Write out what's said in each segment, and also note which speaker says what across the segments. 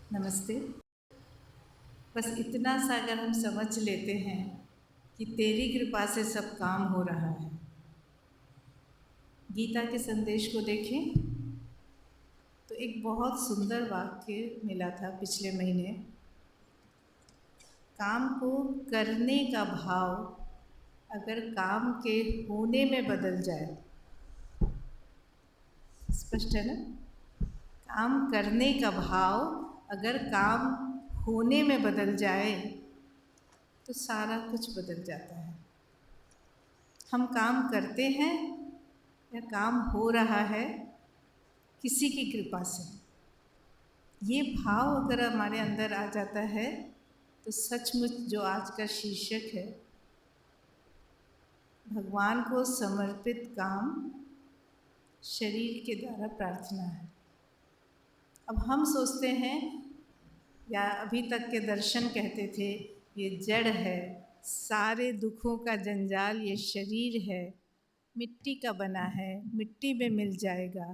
Speaker 1: नमस्ते। बस इतना सा अगर हम समझ लेते हैं कि तेरी कृपा से सब काम हो रहा है। गीता के संदेश को देखें तो एक बहुत सुंदर वाक्य मिला था पिछले महीने। काम को करने का भाव अगर काम के होने में बदल जाए, स्पष्ट है ना? काम करने का भाव अगर काम होने में बदल जाए तो सारा कुछ बदल जाता है। हम काम करते हैं या काम हो रहा है किसी की कृपा से, ये भाव अगर हमारे अंदर आ जाता है तो सचमुच जो आज का शीर्षक है, भगवान को समर्पित काम शरीर के द्वारा प्रार्थना है। अब हम सोचते हैं या अभी तक के दर्शन कहते थे ये जड़ है, सारे दुखों का जंजाल ये शरीर है, मिट्टी का बना है, मिट्टी में मिल जाएगा।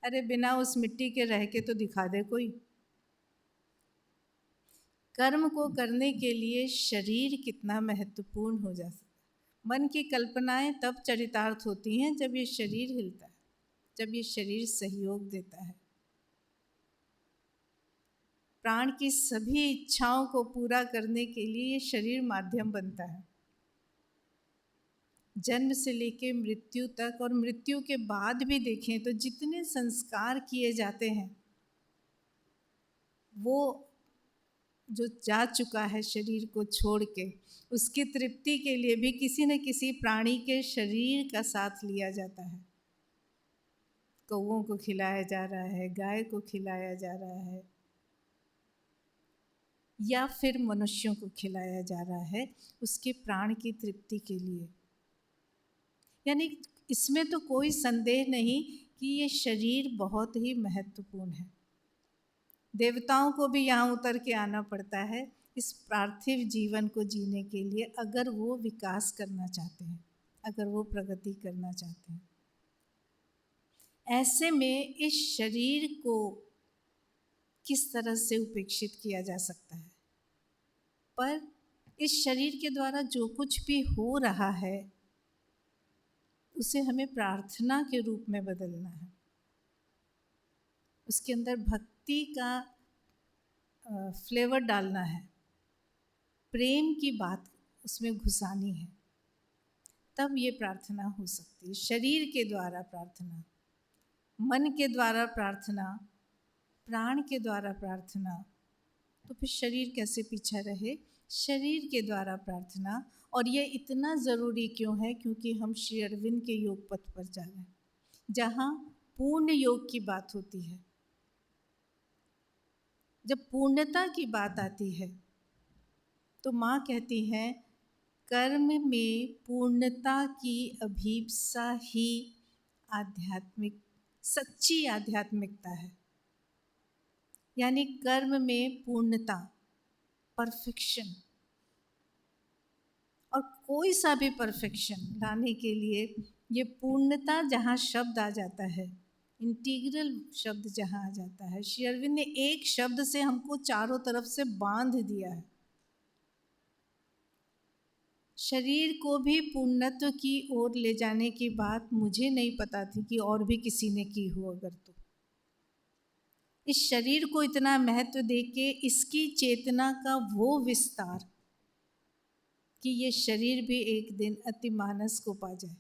Speaker 1: अरे बिना उस मिट्टी के रह के तो दिखा दे कोई। कर्म को करने के लिए शरीर कितना महत्वपूर्ण हो जा सकता है। मन की कल्पनाएं तब चरितार्थ होती हैं जब ये शरीर हिलता है, जब ये शरीर सहयोग देता है। प्राण की सभी इच्छाओं को पूरा करने के लिए ये शरीर माध्यम बनता है। जन्म से लेके मृत्यु तक, और मृत्यु के बाद भी देखें तो जितने संस्कार किए जाते हैं, वो जो जा चुका है शरीर को छोड़ के, उसकी तृप्ति के लिए भी किसी न किसी प्राणी के शरीर का साथ लिया जाता है। कौओं को खिलाया जा रहा है, गाय को खिलाया जा रहा है, या फिर मनुष्यों को खिलाया जा रहा है उसके प्राण की तृप्ति के लिए। यानी इसमें तो कोई संदेह नहीं कि ये शरीर बहुत ही महत्वपूर्ण है। देवताओं को भी यहाँ उतर के आना पड़ता है इस पार्थिव जीवन को जीने के लिए, अगर वो विकास करना चाहते हैं, अगर वो प्रगति करना चाहते हैं। ऐसे में इस शरीर को किस तरह से उपेक्षित किया जा सकता है? पर इस शरीर के द्वारा जो कुछ भी हो रहा है उसे हमें प्रार्थना के रूप में बदलना है। उसके अंदर भक्ति का फ्लेवर डालना है, प्रेम की बात उसमें घुसानी है, तब ये प्रार्थना हो सकती है। शरीर के द्वारा प्रार्थना, मन के द्वारा प्रार्थना, प्राण के द्वारा प्रार्थना, तो फिर शरीर कैसे पीछा रहे? शरीर के द्वारा प्रार्थना। और ये इतना ज़रूरी क्यों है? क्योंकि हम श्री अरविंद के योग पथ पर जा रहे हैं, जहाँ पूर्ण योग की बात होती है। जब पूर्णता की बात आती है तो माँ कहती हैं कर्म में पूर्णता की अभीप्सा ही आध्यात्मिक, सच्ची आध्यात्मिकता है। यानी कर्म में पूर्णता, परफेक्शन, और कोई सा भी परफेक्शन लाने के लिए ये पूर्णता जहाँ शब्द आ जाता है, इंटीग्रल शब्द जहाँ आ जाता है, श्री अरविंद ने एक शब्द से हमको चारों तरफ से बांध दिया है। शरीर को भी पूर्णत्व की ओर ले जाने की बात मुझे नहीं पता थी कि और भी किसी ने की हो अगर तो। इस शरीर को इतना महत्व देके इसकी चेतना का वो विस्तार कि ये शरीर भी एक दिन अतिमानस को पा जाए।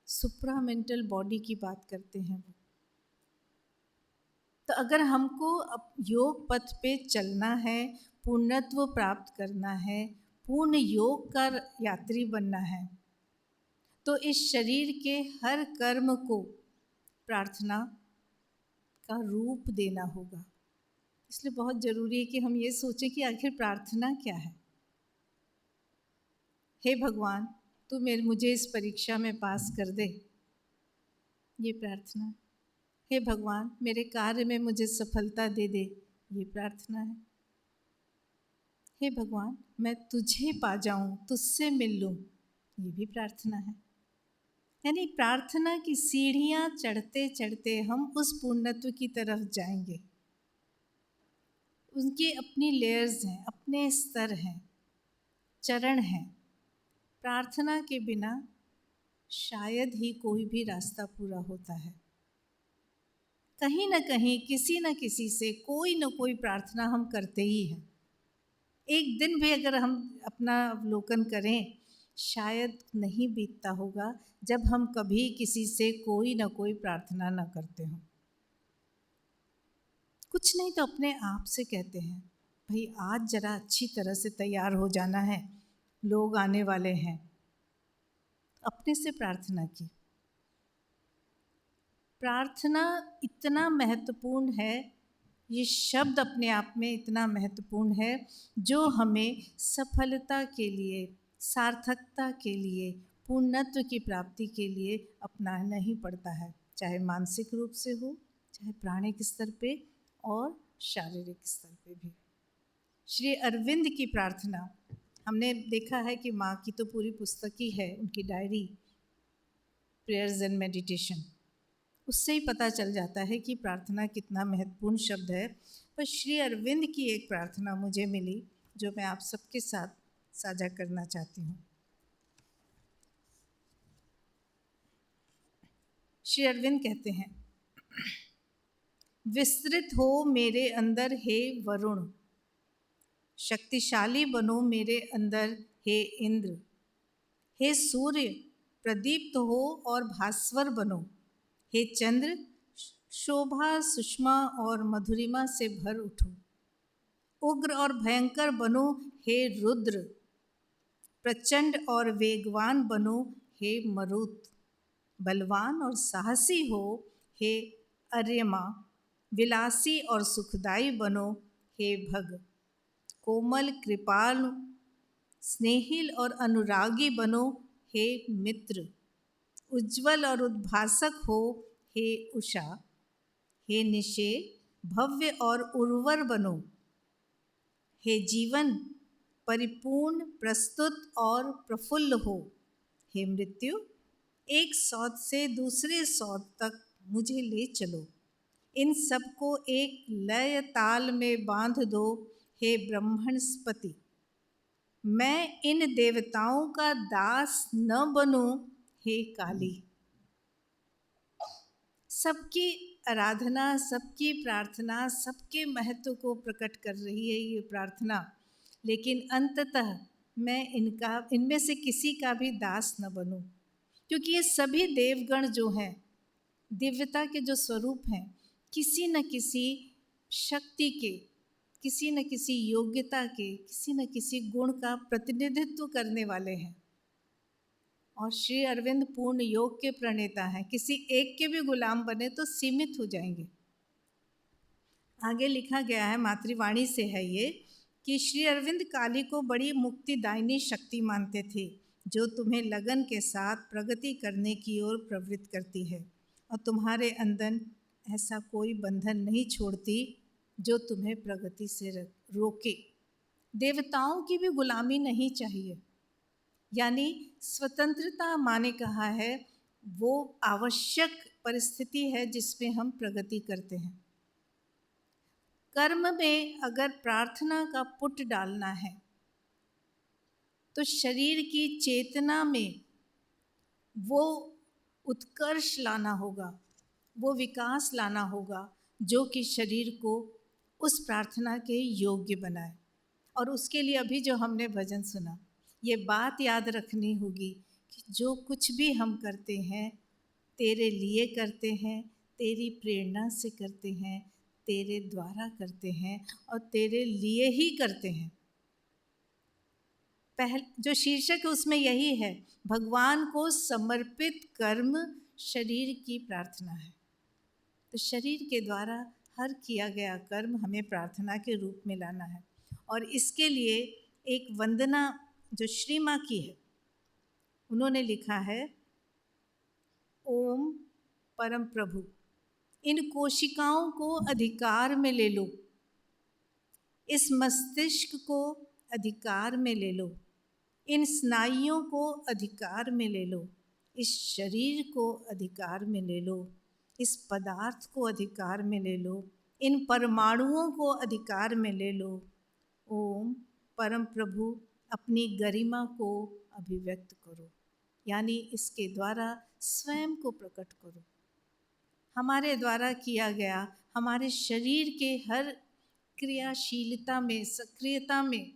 Speaker 1: सुप्रामेंटल बॉडी की बात करते हैं वो। तो अगर हमको अब योग पथ पे चलना है, पूर्णत्व प्राप्त करना है, पूर्ण योग का यात्री बनना है, तो इस शरीर के हर कर्म को प्रार्थना का रूप देना होगा। इसलिए बहुत ज़रूरी है कि हम ये सोचें कि आखिर प्रार्थना क्या है। हे भगवान, तू मुझे इस परीक्षा में पास कर दे, ये प्रार्थना। हे भगवान, मेरे कार्य में मुझे सफलता दे दे, ये प्रार्थना है। हे भगवान, मैं तुझे पा जाऊं, तुझसे मिल लूं, ये भी प्रार्थना है। यानी प्रार्थना की सीढ़ियाँ चढ़ते चढ़ते हम उस पूर्णत्व की तरफ जाएंगे। उनकी अपनी लेयर्स हैं, अपने स्तर हैं, चरण हैं। प्रार्थना के बिना शायद ही कोई भी रास्ता पूरा होता है। कहीं न कहीं किसी न किसी से कोई न कोई प्रार्थना हम करते ही हैं। एक दिन भी अगर हम अपना अवलोकन करें, शायद नहीं बीतता होगा जब हम कभी किसी से कोई न कोई प्रार्थना न करते हों। कुछ नहीं तो अपने आप से कहते हैं, भाई आज ज़रा अच्छी तरह से तैयार हो जाना है, लोग आने वाले हैं। अपने से प्रार्थना की। प्रार्थना इतना महत्वपूर्ण है, ये शब्द अपने आप में इतना महत्वपूर्ण है, जो हमें सफलता के लिए, सार्थकता के लिए, पूर्णत्व की प्राप्ति के लिए अपनाना ही पड़ता है, चाहे मानसिक रूप से हो, चाहे प्राणिक स्तर पे और शारीरिक स्तर पे भी। श्री अरविंद की प्रार्थना, हमने देखा है कि माँ की तो पूरी पुस्तक ही है, उनकी डायरी प्रेयर्स एंड मेडिटेशन, उससे ही पता चल जाता है कि प्रार्थना कितना महत्वपूर्ण शब्द है। पर श्री अरविंद की एक प्रार्थना मुझे मिली जो मैं आप सबके साथ साझा करना चाहती हूँ। श्री अरविंद कहते हैं, विस्तृत हो मेरे अंदर हे वरुण, शक्तिशाली बनो मेरे अंदर हे इंद्र, हे सूर्य प्रदीप्त हो और भास्वर बनो, हे चंद्र शोभा सुषमा और मधुरिमा से भर उठो, उग्र और भयंकर बनो हे रुद्र, प्रचंड और वेगवान बनो हे मरुत, बलवान और साहसी हो हे अर्यमा, विलासी और सुखदाई बनो हे भग, कोमल कृपालु स्नेहिल और अनुरागी बनो हे मित्र, उज्ज्वल और उद्भासक हो हे उषा, हे निशे भव्य और उर्वर बनो, हे जीवन परिपूर्ण प्रस्तुत और प्रफुल्ल हो, हे मृत्यु एक सौद से दूसरे सौद तक मुझे ले चलो, इन सबको एक लय ताल में बांध दो, हे ब्रह्मणस्पति, मैं इन देवताओं का दास न बनूं, हे काली। सबकी आराधना, सबकी प्रार्थना, सबके महत्व को प्रकट कर रही है ये प्रार्थना, लेकिन अंततः मैं इनमें से किसी का भी दास न बनूं, क्योंकि ये सभी देवगण जो हैं, दिव्यता के जो स्वरूप हैं, किसी न किसी शक्ति के, किसी न किसी योग्यता के, किसी न किसी गुण का प्रतिनिधित्व करने वाले हैं। और श्री अरविंद पूर्ण योग के प्रणेता हैं, किसी एक के भी गुलाम बने तो सीमित हो जाएंगे। आगे लिखा गया है, मातृवाणी से है ये, कि श्री अरविंद काली को बड़ी मुक्तिदायिनी शक्ति मानते थे, जो तुम्हें लगन के साथ प्रगति करने की ओर प्रवृत्त करती है, और तुम्हारे अंदर ऐसा कोई बंधन नहीं छोड़ती जो तुम्हें प्रगति से रोके। देवताओं की भी गुलामी नहीं चाहिए, यानी स्वतंत्रता माने कहा है वो आवश्यक परिस्थिति है जिसमें हम प्रगति करते हैं। कर्म में अगर प्रार्थना का पुट डालना है तो शरीर की चेतना में वो उत्कर्ष लाना होगा, वो विकास लाना होगा जो कि शरीर को उस प्रार्थना के योग्य बनाए। और उसके लिए अभी जो हमने भजन सुना, ये बात याद रखनी होगी कि जो कुछ भी हम करते हैं तेरे लिए करते हैं, तेरी प्रेरणा से करते हैं, तेरे द्वारा करते हैं और तेरे लिए ही करते हैं। जो शीर्षक है उसमें यही है, भगवान को समर्पित कर्म शरीर की प्रार्थना है। तो शरीर के द्वारा हर किया गया कर्म हमें प्रार्थना के रूप में लाना है। और इसके लिए एक वंदना जो श्री माँ की है, उन्होंने लिखा है, ओम परम प्रभु, इन कोशिकाओं को अधिकार में ले लो, इस मस्तिष्क को अधिकार में ले लो, इन स्नायुओं को अधिकार में ले लो, इस शरीर को अधिकार में ले लो, इस पदार्थ को अधिकार में ले लो, इन परमाणुओं को अधिकार में ले लो। ओम परम प्रभु अपनी गरिमा को अभिव्यक्त करो, यानी इसके द्वारा स्वयं को प्रकट करो। हमारे द्वारा किया गया हमारे शरीर के हर क्रियाशीलता में, सक्रियता में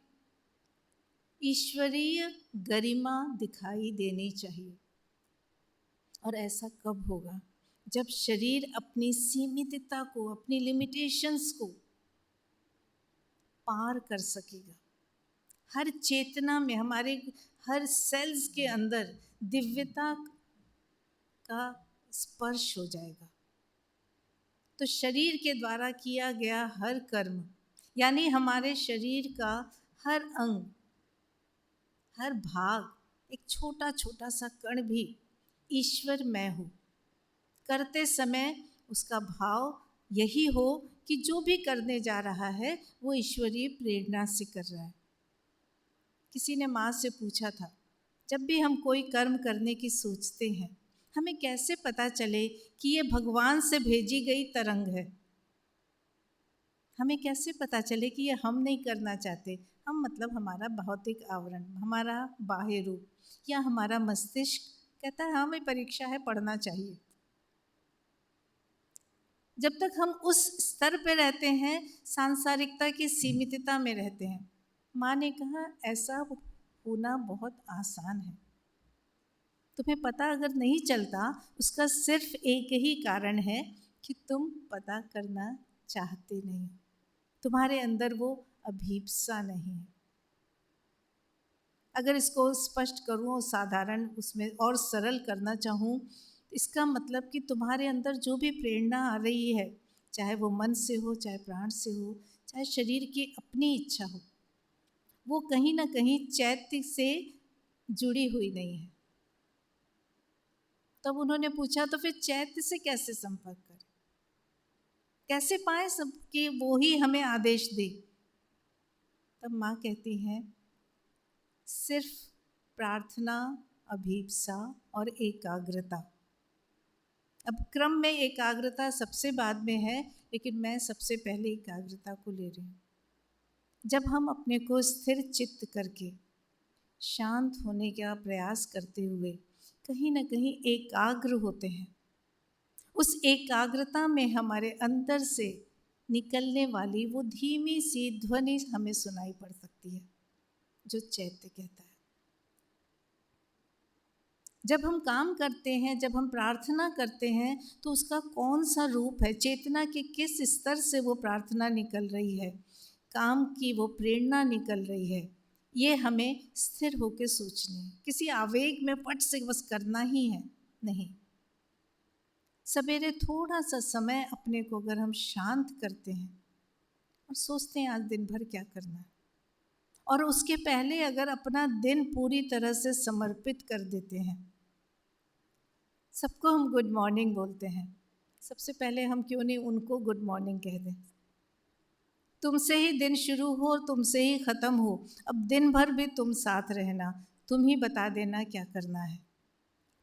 Speaker 1: ईश्वरीय गरिमा दिखाई देनी चाहिए। और ऐसा कब होगा? जब शरीर अपनी सीमितता को, अपनी लिमिटेशंस को पार कर सकेगा। हर चेतना में, हमारे हर सेल्स के अंदर दिव्यता का स्पर्श हो जाएगा। तो शरीर के द्वारा किया गया हर कर्म, यानी हमारे शरीर का हर अंग, हर भाग, एक छोटा छोटा सा कण भी ईश्वर मैं हूँ करते समय उसका भाव यही हो कि जो भी करने जा रहा है वो ईश्वरीय प्रेरणा से कर रहा है। किसी ने माँ से पूछा था, जब भी हम कोई कर्म करने की सोचते हैं, हमें कैसे पता चले कि ये भगवान से भेजी गई तरंग है? हमें कैसे पता चले कि ये हम नहीं करना चाहते? हम मतलब हमारा भौतिक आवरण, हमारा बाह्य रूप या हमारा मस्तिष्क कहता है हमें परीक्षा है, पढ़ना चाहिए। जब तक हम उस स्तर पे रहते हैं, सांसारिकता की सीमितता में रहते हैं। माँ ने कहा ऐसा होना बहुत आसान है। तुम्हें पता अगर नहीं चलता, उसका सिर्फ एक ही कारण है कि तुम पता करना चाहते नहीं, तुम्हारे अंदर वो अभीप्सा नहीं है। अगर इसको स्पष्ट करूँ, साधारण उसमें और सरल करना चाहूँ, इसका मतलब कि तुम्हारे अंदर जो भी प्रेरणा आ रही है, चाहे वो मन से हो, चाहे प्राण से हो, चाहे शरीर की अपनी इच्छा हो, वो कहीं ना कहीं चैत्य से जुड़ी हुई नहीं है। तब उन्होंने पूछा तो फिर चैत्य से कैसे संपर्क करें, कैसे पाए सब कि वो ही हमें आदेश दे? तब माँ कहती हैं सिर्फ प्रार्थना, अभीप्सा और एकाग्रता। अब क्रम में एकाग्रता सबसे बाद में है, लेकिन मैं सबसे पहले एकाग्रता को ले रही हूँ। जब हम अपने को स्थिर चित्त करके शांत होने का प्रयास करते हुए कहीं ना कहीं एकाग्र होते हैं, उस एकाग्रता में हमारे अंदर से निकलने वाली वो धीमी सी ध्वनि हमें सुनाई पड़ सकती है, जो चैत्य कहता है। जब हम काम करते हैं, जब हम प्रार्थना करते हैं, तो उसका कौन सा रूप है, चेतना के किस स्तर से वो प्रार्थना निकल रही है, काम की वो प्रेरणा निकल रही है, ये हमें स्थिर होकर सोचनी है। किसी आवेग में पट से बस करना ही है नहीं। सवेरे थोड़ा सा समय अपने को अगर हम शांत करते हैं और सोचते हैं आज दिन भर क्या करना है, और उसके पहले अगर अपना दिन पूरी तरह से समर्पित कर देते हैं। सबको हम गुड मॉर्निंग बोलते हैं, सबसे पहले हम क्यों नहीं उनको गुड मॉर्निंग कह दें? तुमसे ही दिन शुरू हो, तुमसे ही ख़त्म हो, अब दिन भर भी तुम साथ रहना, तुम ही बता देना क्या करना है।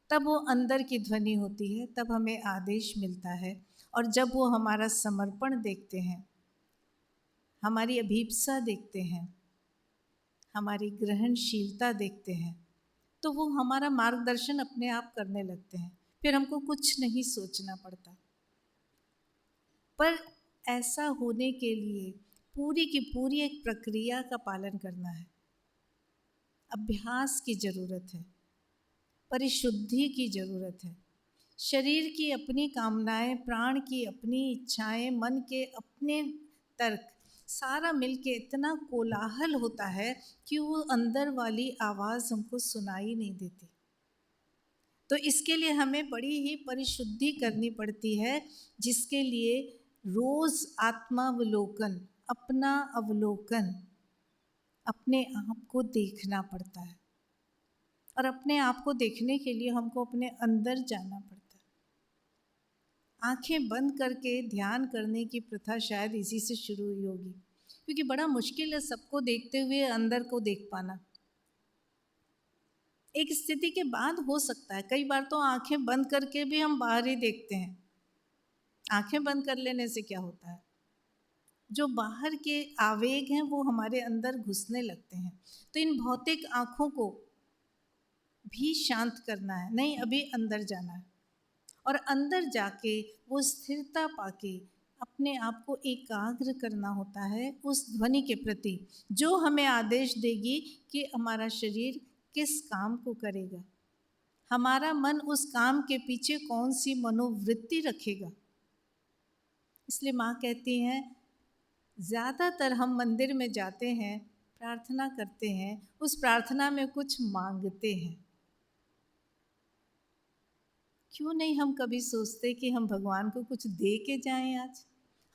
Speaker 1: तब वो अंदर की ध्वनि होती है, तब हमें आदेश मिलता है। और जब वो हमारा समर्पण देखते हैं, हमारी अभीप्सा देखते हैं, हमारी ग्रहणशीलता देखते हैं, तो वो हमारा मार्गदर्शन अपने आप करने लगते हैं। फिर हमको कुछ नहीं सोचना पड़ता। पर ऐसा होने के लिए पूरी की पूरी एक प्रक्रिया का पालन करना है। अभ्यास की ज़रूरत है, परिशुद्धि की ज़रूरत है। शरीर की अपनी कामनाएं, प्राण की अपनी इच्छाएं, मन के अपने तर्क, सारा मिलके इतना कोलाहल होता है कि वो अंदर वाली आवाज़ हमको सुनाई नहीं देती। तो इसके लिए हमें बड़ी ही परिशुद्धि करनी पड़ती है, जिसके लिए रोज़ आत्मावलोकन, अपना अवलोकन, अपने आप को देखना पड़ता है। और अपने आप को देखने के लिए हमको अपने अंदर जाना पड़ता है। आंखें बंद करके ध्यान करने की प्रथा शायद इसी से शुरू हुई होगी, क्योंकि बड़ा मुश्किल है सबको देखते हुए अंदर को देख पाना। एक स्थिति के बाद हो सकता है, कई बार तो आंखें बंद करके भी हम बाहर ही देखते हैं। आंखें बंद कर लेने से क्या होता है? जो बाहर के आवेग हैं वो हमारे अंदर घुसने लगते हैं। तो इन भौतिक आँखों को भी शांत करना है, नहीं अभी अंदर जाना है और अंदर जाके वो स्थिरता पाके अपने आप को एकाग्र करना होता है उस ध्वनि के प्रति जो हमें आदेश देगी कि हमारा शरीर किस काम को करेगा, हमारा मन उस काम के पीछे कौन सी मनोवृत्ति रखेगा। इसलिए माँ कहती हैं ज़्यादातर हम मंदिर में जाते हैं, प्रार्थना करते हैं, उस प्रार्थना में कुछ मांगते हैं। क्यों नहीं हम कभी सोचते कि हम भगवान को कुछ दे के जाएं। आज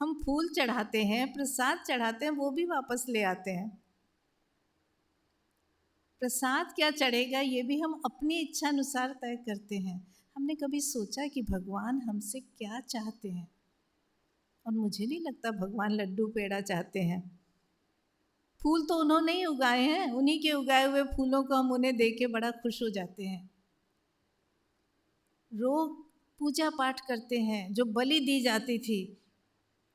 Speaker 1: हम फूल चढ़ाते हैं, प्रसाद चढ़ाते हैं, वो भी वापस ले आते हैं। प्रसाद क्या चढ़ेगा ये भी हम अपनी इच्छा अनुसार तय करते हैं। हमने कभी सोचा कि भगवान हमसे क्या चाहते हैं? और मुझे नहीं लगता भगवान लड्डू पेड़ा चाहते हैं। फूल तो उन्होंने ही उगाए हैं, उन्हीं के उगाए हुए फूलों को हम उन्हें दे के बड़ा खुश हो जाते हैं। रोज पूजा पाठ करते हैं, जो बलि दी जाती थी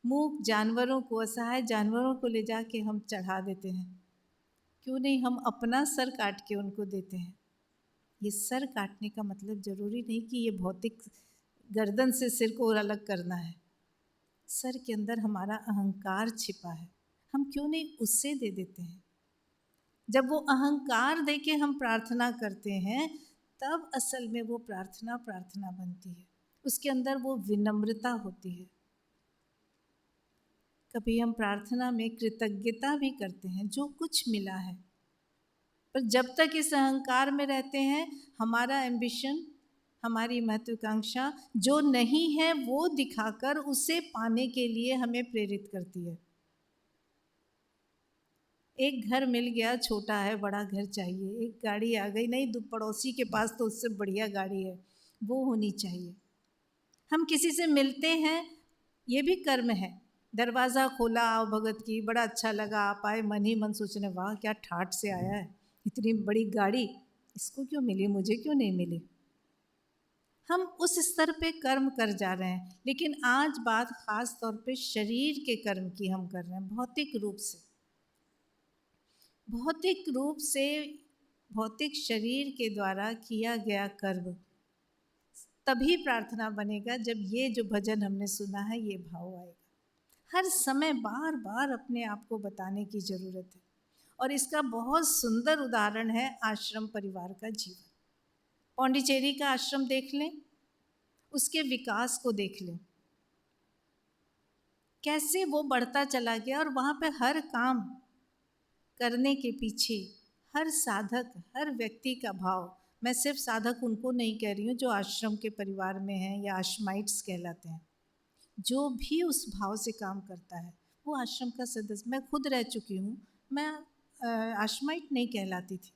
Speaker 1: मूक जानवरों को, असहाय जानवरों को ले जाके हम चढ़ा देते हैं। क्यों नहीं हम अपना सर काट के उनको देते हैं? ये सर काटने का मतलब जरूरी नहीं कि ये भौतिक गर्दन से सिर को अलग करना है। सर के अंदर हमारा अहंकार छिपा है, हम क्यों नहीं उससे दे देते हैं? जब वो अहंकार दे के हम प्रार्थना करते हैं तब असल में वो प्रार्थना प्रार्थना बनती है, उसके अंदर वो विनम्रता होती है। कभी हम प्रार्थना में कृतज्ञता भी करते हैं जो कुछ मिला है, पर जब तक इस अहंकार में रहते हैं हमारा एम्बिशन, हमारी महत्वाकांक्षा जो नहीं है वो दिखाकर उसे पाने के लिए हमें प्रेरित करती है। एक घर मिल गया, छोटा है, बड़ा घर चाहिए। एक गाड़ी आ गई, नहीं पड़ोसी के पास तो उससे बढ़िया गाड़ी है, वो होनी चाहिए। हम किसी से मिलते हैं, ये भी कर्म है। दरवाज़ा खोला, आओ भगत की, बड़ा अच्छा लगा, आप आए, मन ही मन सोचने वाह क्या ठाठ से आया है, इतनी बड़ी गाड़ी इसको क्यों मिली, मुझे क्यों नहीं मिली। हम उस स्तर पे कर्म कर जा रहे हैं। लेकिन आज बात खास तौर पे शरीर के कर्म की हम कर रहे हैं, भौतिक रूप से। भौतिक रूप से भौतिक शरीर के द्वारा किया गया कर्म तभी प्रार्थना बनेगा जब ये जो भजन हमने सुना है ये भाव आएगा। हर समय बार बार अपने आप को बताने की ज़रूरत है। और इसका बहुत सुंदर उदाहरण है आश्रम परिवार का जीवन। पौंडीचेरी का आश्रम देख लें, उसके विकास को देख लें, कैसे वो बढ़ता चला गया। और वहाँ पे हर काम करने के पीछे हर साधक, हर व्यक्ति का भाव, मैं सिर्फ साधक उनको नहीं कह रही हूँ जो आश्रम के परिवार में हैं या आश्रमाइट्स कहलाते हैं, जो भी उस भाव से काम करता है वो आश्रम का सदस्य। मैं खुद रह चुकी हूँ, मैं आश्रमाइट नहीं कहलाती थी,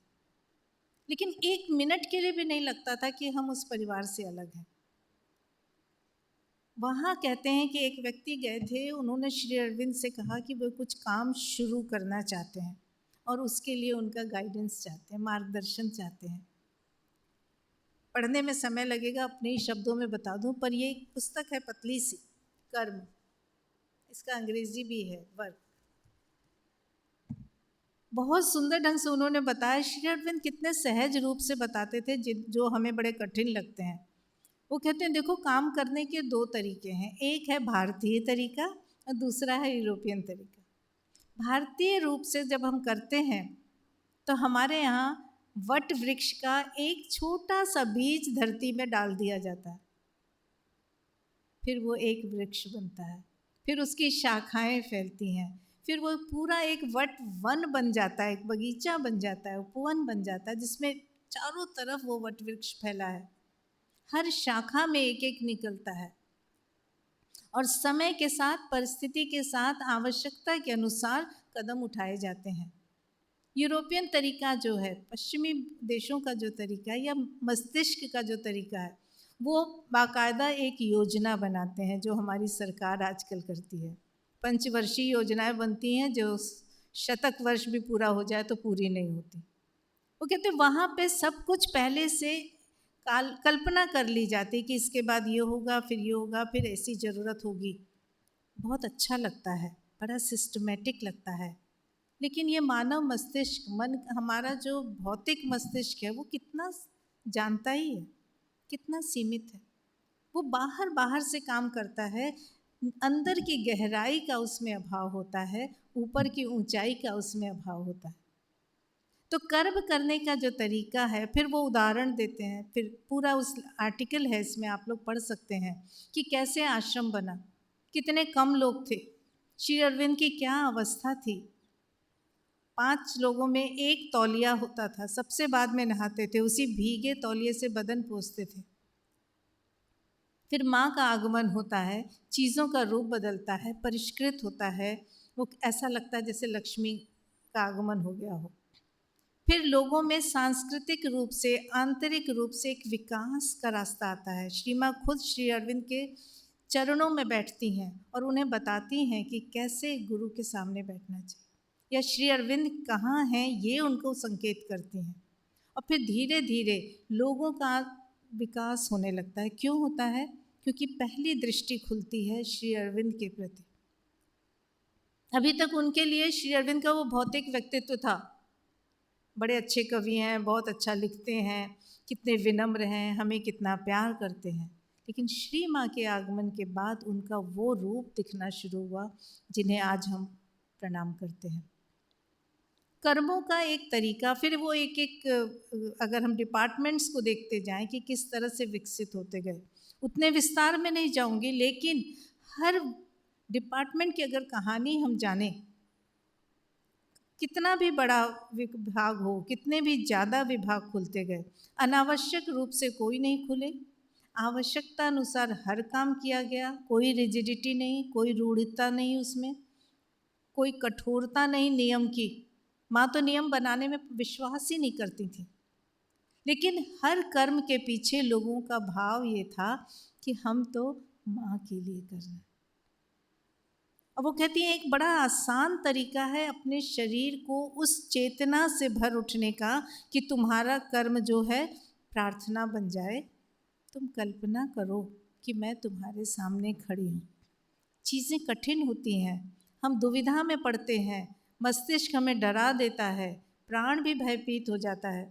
Speaker 1: लेकिन एक मिनट के लिए भी नहीं लगता था कि हम उस परिवार से अलग हैं। वहाँ कहते हैं कि एक व्यक्ति गए थे, उन्होंने श्री अरविंद से कहा कि वो कुछ काम शुरू करना चाहते हैं और उसके लिए उनका गाइडेंस चाहते हैं, मार्गदर्शन चाहते हैं। पढ़ने में समय लगेगा, अपने ही शब्दों में बता दूं, पर ये एक पुस्तक है पतली सी, कर्म, इसका अंग्रेजी भी है, वर्क। बहुत सुंदर ढंग से उन्होंने बताया। श्री अरविंद कितने सहज रूप से बताते थे जो हमें बड़े कठिन लगते हैं। वो कहते हैं देखो, काम करने के दो तरीके हैं, एक है भारतीय तरीका और दूसरा है यूरोपियन तरीका। भारतीय रूप से जब हम करते हैं तो हमारे यहाँ वट वृक्ष का एक छोटा सा बीज धरती में डाल दिया जाता है, फिर वो एक वृक्ष बनता है, फिर उसकी शाखाएं फैलती हैं, फिर वो पूरा एक वट वन बन जाता है, एक बगीचा बन जाता है, उपवन बन जाता है, जिसमें चारों तरफ वो वट वृक्ष फैला है। हर शाखा में एक एक निकलता है और समय के साथ, परिस्थिति के साथ, आवश्यकता के अनुसार कदम उठाए जाते हैं। यूरोपियन तरीका जो है, पश्चिमी देशों का जो तरीका है या मस्तिष्क का जो तरीका है, वो बाकायदा एक योजना बनाते हैं, जो हमारी सरकार आजकल करती है। पंचवर्षीय योजनाएं बनती हैं जो शतक वर्ष भी पूरा हो जाए तो पूरी नहीं होती। वो कहते हैं वहाँ पे सब कुछ पहले से कल्पना कर ली जाती कि इसके बाद ये होगा, फिर ये होगा, फिर ऐसी ज़रूरत होगी। बहुत अच्छा लगता है बड़ा सिस्टमेटिक लगता है, लेकिन ये मानव मस्तिष्क, मन, हमारा जो भौतिक मस्तिष्क है वो कितना जानता ही है, कितना सीमित है। वो बाहर बाहर से काम करता है, अंदर की गहराई का उसमें अभाव होता है, ऊपर की ऊंचाई का उसमें अभाव होता है। तो कर्म करने का जो तरीका है, फिर वो उदाहरण देते हैं, फिर पूरा उस आर्टिकल है इसमें, आप लोग पढ़ सकते हैं कि कैसे आश्रम बना, कितने कम लोग थे, श्री अरविंद की क्या अवस्था थी। 5 लोगों में एक तौलिया होता था, सबसे बाद में नहाते थे, उसी भीगे तौलिए से बदन पोंछते थे। फिर माँ का आगमन होता है, चीज़ों का रूप बदलता है, परिष्कृत होता है, वो ऐसा लगता है जैसे लक्ष्मी का आगमन हो गया हो। फिर लोगों में सांस्कृतिक रूप से, आंतरिक रूप से एक विकास का रास्ता आता है। श्री माँ खुद श्री अरविंद के चरणों में बैठती हैं और उन्हें बताती हैं कि कैसे गुरु के सामने बैठना चाहिए, या श्री अरविंद कहाँ हैं ये उनको संकेत करती हैं। और फिर धीरे धीरे लोगों का विकास होने लगता है। क्यों होता है? क्योंकि पहली दृष्टि खुलती है श्री अरविंद के प्रति। अभी तक उनके लिए श्री अरविंद का वो भौतिक व्यक्तित्व था, बड़े अच्छे कवि हैं, बहुत अच्छा लिखते हैं, कितने विनम्र हैं, हमें कितना प्यार करते हैं। लेकिन श्री माँ के आगमन के बाद उनका वो रूप दिखना शुरू हुआ जिन्हें आज हम प्रणाम करते हैं। कर्मों का एक तरीका, फिर वो एक एक अगर हम डिपार्टमेंट्स को देखते जाएं कि किस तरह से विकसित होते गए, उतने विस्तार में नहीं जाऊंगी, लेकिन हर डिपार्टमेंट की अगर कहानी हम जानें, कितना भी बड़ा विभाग हो, कितने भी ज़्यादा विभाग खुलते गए, अनावश्यक रूप से कोई नहीं खुले, आवश्यकता अनुसार हर काम किया गया, कोई रिजिडिटी नहीं, कोई रूढ़ता नहीं, उसमें कोई कठोरता नहीं नियम की। माँ तो नियम बनाने में विश्वास ही नहीं करती थी, लेकिन हर कर्म के पीछे लोगों का भाव ये था कि हम तो माँ के लिए कर रहे हैं। अब वो कहती है एक बड़ा आसान तरीका है अपने शरीर को उस चेतना से भर उठने का कि तुम्हारा कर्म जो है प्रार्थना बन जाए। तुम कल्पना करो कि मैं तुम्हारे सामने खड़ी हूँ। चीज़ें कठिन होती हैं, हम दुविधा में पड़ते हैं, मस्तिष्क हमें डरा देता है, प्राण भी भयभीत हो जाता है,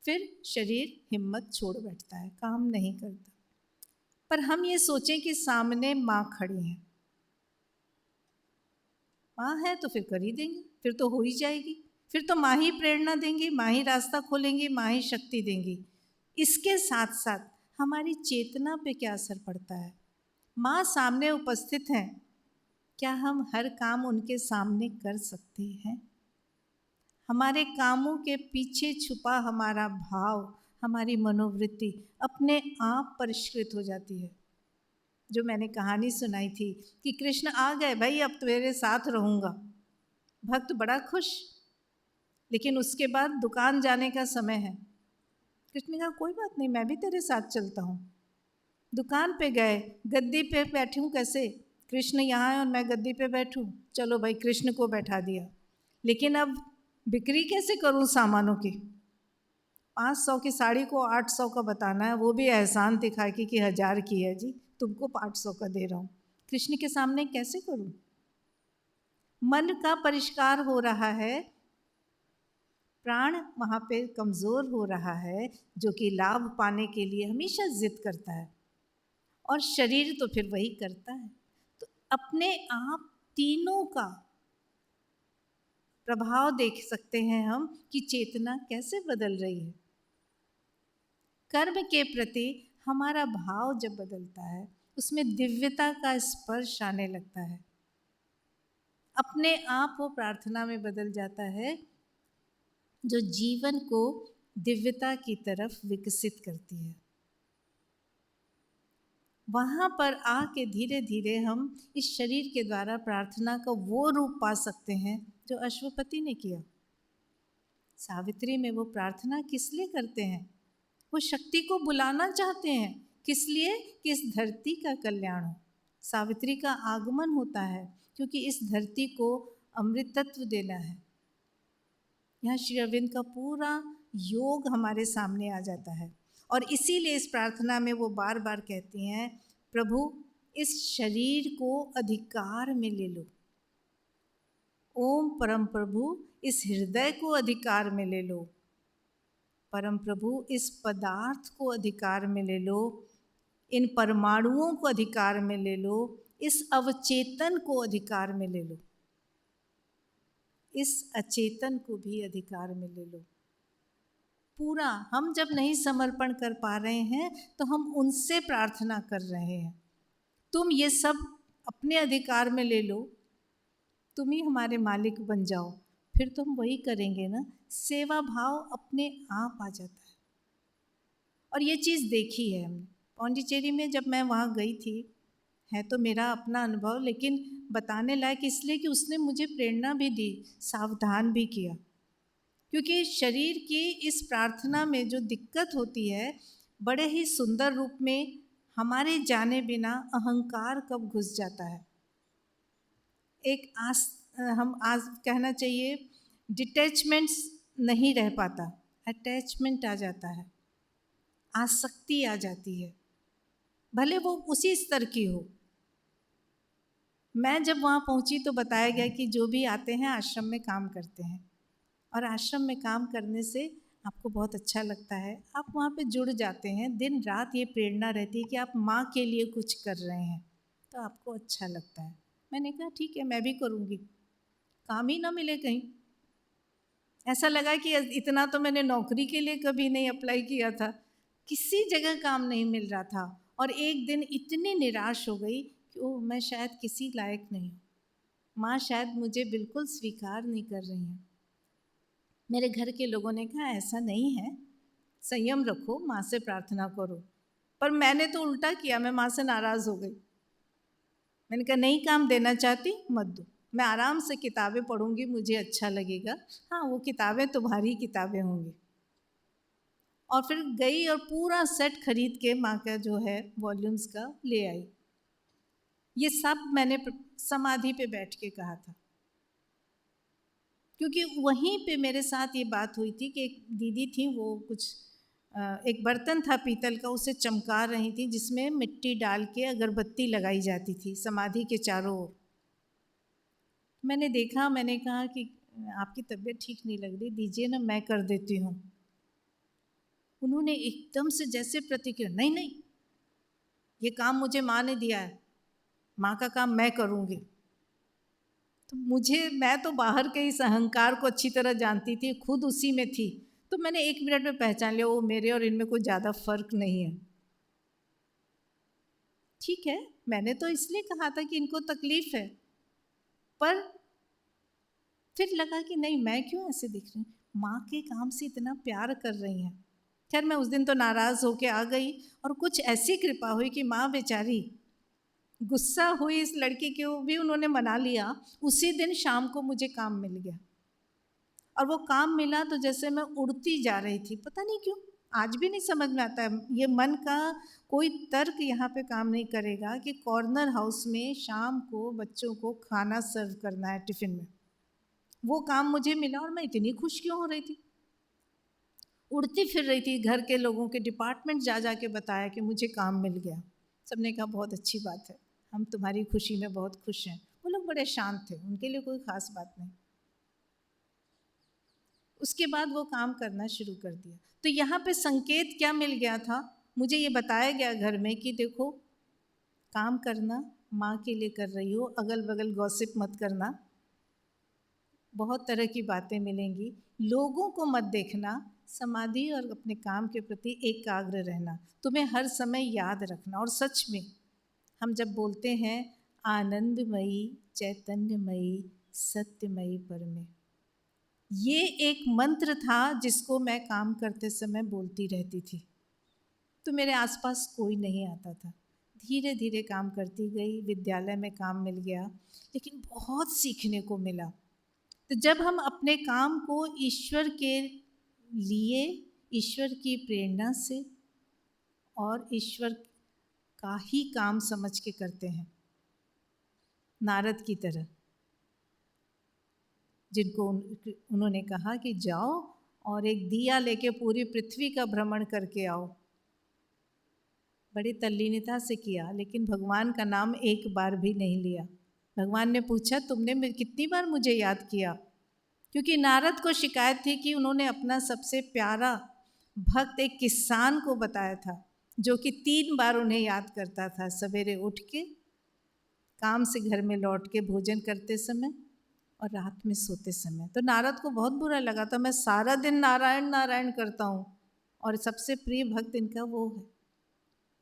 Speaker 1: फिर शरीर हिम्मत छोड़ बैठता है, काम नहीं करता। पर हम ये सोचें कि सामने माँ खड़ी है, माँ है तो फिर कर ही देंगे, फिर तो हो ही जाएगी, फिर तो माँ ही प्रेरणा देंगी, माँ ही रास्ता खोलेंगी, माँ ही शक्ति देंगी। इसके साथ साथ हमारी चेतना पे क्या असर पड़ता है? माँ सामने उपस्थित हैं, क्या हम हर काम उनके सामने कर सकते हैं? हमारे कामों के पीछे छुपा हमारा भाव, हमारी मनोवृत्ति अपने आप परिष्कृत हो जाती है। जो मैंने कहानी सुनाई थी कि कृष्ण आ गए, भाई अब तेरे साथ रहूँगा, भक्त बड़ा खुश, लेकिन उसके बाद दुकान जाने का समय है। कृष्ण ने कहा कोई बात नहीं, मैं भी तेरे साथ चलता हूँ। दुकान पे गए, गद्दी पे बैठूँ कैसे? कृष्ण यहाँ है और मैं गद्दी पे बैठूँ? चलो भाई कृष्ण को बैठा दिया, लेकिन अब बिक्री कैसे करूँ सामानों की? 500 की साड़ी को 800 का बताना है, वो भी एहसान दिखा कि 1000 की है जी, तुमको 500 का दे रहा हूँ। कृष्ण के सामने कैसे करूँ? मन का परिष्कार हो रहा है, प्राण वहाँ पे कमज़ोर हो रहा है, जो कि लाभ पाने के लिए हमेशा जिद करता है, और शरीर तो फिर वही करता है। तो अपने आप तीनों का प्रभाव देख सकते हैं हम कि चेतना कैसे बदल रही है। कर्म के प्रति हमारा भाव जब बदलता है, उसमें दिव्यता का स्पर्श आने लगता है, अपने आप वो प्रार्थना में बदल जाता है जो जीवन को दिव्यता की तरफ विकसित करती है। वहाँ पर आके धीरे धीरे हम इस शरीर के द्वारा प्रार्थना का वो रूप पा सकते हैं जो अश्वपति ने किया। सावित्री में वो प्रार्थना किस लिए करते हैं? वो शक्ति को बुलाना चाहते हैं, किस लिए? कि इस धरती का कल्याण हो। सावित्री का आगमन होता है क्योंकि इस धरती को अमृतत्व देना है। यहाँ श्री अरविंद का पूरा योग हमारे सामने आ जाता है, और इसीलिए इस प्रार्थना में वो बार बार कहती हैं, प्रभु इस शरीर को अधिकार में ले लो, ओम परम प्रभु इस हृदय को अधिकार में ले लो, परम प्रभु इस पदार्थ को अधिकार में ले लो, इन परमाणुओं को अधिकार में ले लो, इस अवचेतन को अधिकार में ले लो, इस अचेतन को भी अधिकार में ले लो। पूरा हम जब नहीं समर्पण कर पा रहे हैं तो हम उनसे प्रार्थना कर रहे हैं, तुम ये सब अपने अधिकार में ले लो, तुम ही हमारे मालिक बन जाओ। फिर तो हम वही करेंगे ना, सेवा भाव अपने आप आ जाता है। और ये चीज़ देखी है हमने पौंडीचेरी में, जब मैं वहाँ गई थी। है तो मेरा अपना अनुभव, लेकिन बताने लायक इसलिए कि उसने मुझे प्रेरणा भी दी, सावधान भी किया। क्योंकि शरीर की इस प्रार्थना में जो दिक्कत होती है, बड़े ही सुंदर रूप में हमारे जाने बिना अहंकार कब घुस जाता है। एक हम आज कहना चाहिए डिटैचमेंट्स नहीं रह पाता, अटैचमेंट आ जाता है, आसक्ति आ जाती है, भले वो उसी स्तर की हो। मैं जब वहाँ पहुँची तो बताया गया कि जो भी आते हैं आश्रम में काम करते हैं, और आश्रम में काम करने से आपको बहुत अच्छा लगता है, आप वहाँ पे जुड़ जाते हैं। दिन रात ये प्रेरणा रहती है कि आप माँ के लिए कुछ कर रहे हैं, तो आपको अच्छा लगता है। मैंने कहा ठीक है, मैं भी करूँगी, काम ही ना मिले कहीं। ऐसा लगा कि इतना तो मैंने नौकरी के लिए कभी नहीं अप्लाई किया था, किसी जगह काम नहीं मिल रहा था। और एक दिन इतनी निराश हो गई कि ओह, मैं शायद किसी लायक नहीं हूँ, माँ शायद मुझे बिल्कुल स्वीकार नहीं कर रही हैं। मेरे घर के लोगों ने कहा ऐसा नहीं है, संयम रखो, माँ से प्रार्थना करो। पर मैंने तो उल्टा किया, मैं माँ से नाराज़ हो गई। मैंने कहा नहीं काम देना चाहती मत दो, मैं आराम से किताबें पढ़ूंगी, मुझे अच्छा लगेगा। हाँ, वो किताबें तुम्हारी किताबें होंगी। और फिर गई और पूरा सेट खरीद के माँ का जो है वॉल्यूम्स का ले आई। ये सब मैंने समाधि पे बैठ के कहा था, क्योंकि वहीं पे मेरे साथ ये बात हुई थी कि एक दीदी थी, वो कुछ एक बर्तन था पीतल का, उसे चमका रही थी, जिसमें मिट्टी डाल के अगरबत्ती लगाई जाती थी समाधि के चारों ओर। मैंने देखा, मैंने कहा कि आपकी तबीयत ठीक नहीं लग रही, दीजिए ना, मैं कर देती हूँ। उन्होंने एकदम से जैसे प्रतिक्रिया, नहीं नहीं, ये काम मुझे माँ ने दिया है, माँ का काम मैं करूँगी। तो मैं तो बाहर के इस अहंकार को अच्छी तरह जानती थी, खुद उसी में थी, तो मैंने 1 मिनट में पहचान लिया, वो मेरे और इनमें कोई ज़्यादा फर्क नहीं है। ठीक है, मैंने तो इसलिए कहा था कि इनको तकलीफ है, पर फिर लगा कि नहीं, मैं क्यों ऐसे दिख रही हूँ, माँ के काम से इतना प्यार कर रही हैं। खैर मैं उस दिन तो नाराज़ होके आ गई, और कुछ ऐसी कृपा हुई कि माँ बेचारी गुस्सा हुई, इस लड़की को भी उन्होंने मना लिया। उसी दिन शाम को मुझे काम मिल गया, और वो काम मिला तो जैसे मैं उड़ती जा रही थी, पता नहीं क्यों, आज भी नहीं समझ में आता है। ये मन का कोई तर्क यहाँ पे काम नहीं करेगा कि कॉर्नर हाउस में शाम को बच्चों को खाना सर्व करना है टिफ़िन में। वो काम मुझे मिला और मैं इतनी खुश क्यों हो रही थी, उड़ती फिर रही थी, घर के लोगों के डिपार्टमेंट जा जा के बताया कि मुझे काम मिल गया। सबने कहा बहुत अच्छी बात है, हम तुम्हारी खुशी में बहुत खुश हैं। वो लोग बड़े शांत थे, उनके लिए कोई ख़ास बात नहीं। उसके बाद वो काम करना शुरू कर दिया। तो यहाँ पे संकेत क्या मिल गया था, मुझे ये बताया गया घर में कि देखो, काम करना, माँ के लिए कर रही हो, अगल बगल गॉसिप मत करना, बहुत तरह की बातें मिलेंगी, लोगों को मत देखना, समाधि और अपने काम के प्रति एकाग्र रहना, तुम्हें हर समय याद रखना। और सच में हम जब बोलते हैं आनंदमयी चैतन्यमयी सत्यमयी परमे, ये एक मंत्र था जिसको मैं काम करते समय बोलती रहती थी। तो मेरे आसपास कोई नहीं आता था। धीरे धीरे काम करती गई, विद्यालय में काम मिल गया, लेकिन बहुत सीखने को मिला। तो जब हम अपने काम को ईश्वर के लिए, ईश्वर की प्रेरणा से और ईश्वर का ही काम समझ के करते हैं, नारद की तरह, जिनको उन्होंने कहा कि जाओ और एक दिया लेके पूरी पृथ्वी का भ्रमण करके आओ, बड़ी तल्लीनता से किया, लेकिन भगवान का नाम एक बार भी नहीं लिया। भगवान ने पूछा तुमने कितनी बार मुझे याद किया, क्योंकि नारद को शिकायत थी कि उन्होंने अपना सबसे प्यारा भक्त एक किसान को बताया था जो कि 3 बार उन्हें याद करता था, सवेरे उठ के, काम से घर में लौट के, भोजन करते समय और रात में सोते समय। तो नारद को बहुत बुरा लगा था, मैं सारा दिन नारायण नारायण करता हूँ और सबसे प्रिय भक्त इनका वो है।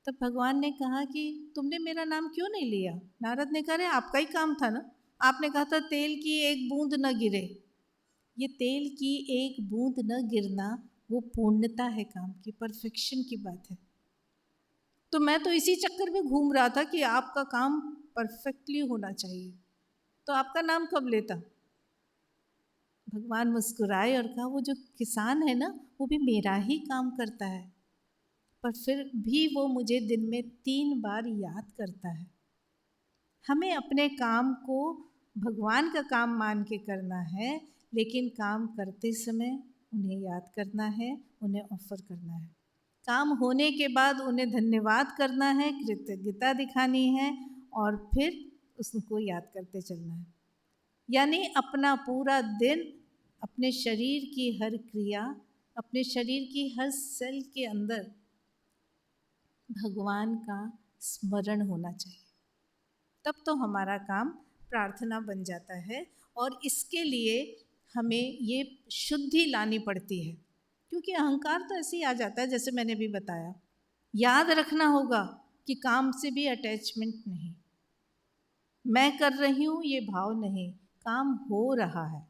Speaker 1: तब भगवान ने कहा कि तुमने मेरा नाम क्यों नहीं लिया? नारद ने कहा अरे आपका ही काम था ना, आपने कहा था तेल की एक बूंद न गिरे। ये तेल की एक बूंद न गिरना वो पूर्णता है काम की, परफेक्शन की बात है। तो मैं तो इसी चक्कर में घूम रहा था कि आपका काम परफेक्टली होना चाहिए, तो आपका नाम कब लेता? भगवान मुस्कुराए और कहा वो जो किसान है ना वो भी मेरा ही काम करता है, पर फिर भी वो मुझे दिन में 3 बार याद करता है। हमें अपने काम को भगवान का काम मान के करना है, लेकिन काम करते समय उन्हें याद करना है, उन्हें ऑफर करना है। काम होने के बाद उन्हें धन्यवाद करना है, कृतज्ञता दिखानी है और फिर उसको याद करते चलना है। यानी अपना पूरा दिन अपने शरीर की हर क्रिया, अपने शरीर की हर सेल के अंदर भगवान का स्मरण होना चाहिए, तब तो हमारा काम प्रार्थना बन जाता है। और इसके लिए हमें ये शुद्धि लानी पड़ती है, क्योंकि अहंकार तो ऐसे ही आ जाता है, जैसे मैंने भी बताया। याद रखना होगा कि काम से भी अटैचमेंट नहीं, मैं कर रही हूँ ये भाव नहीं, काम हो रहा है,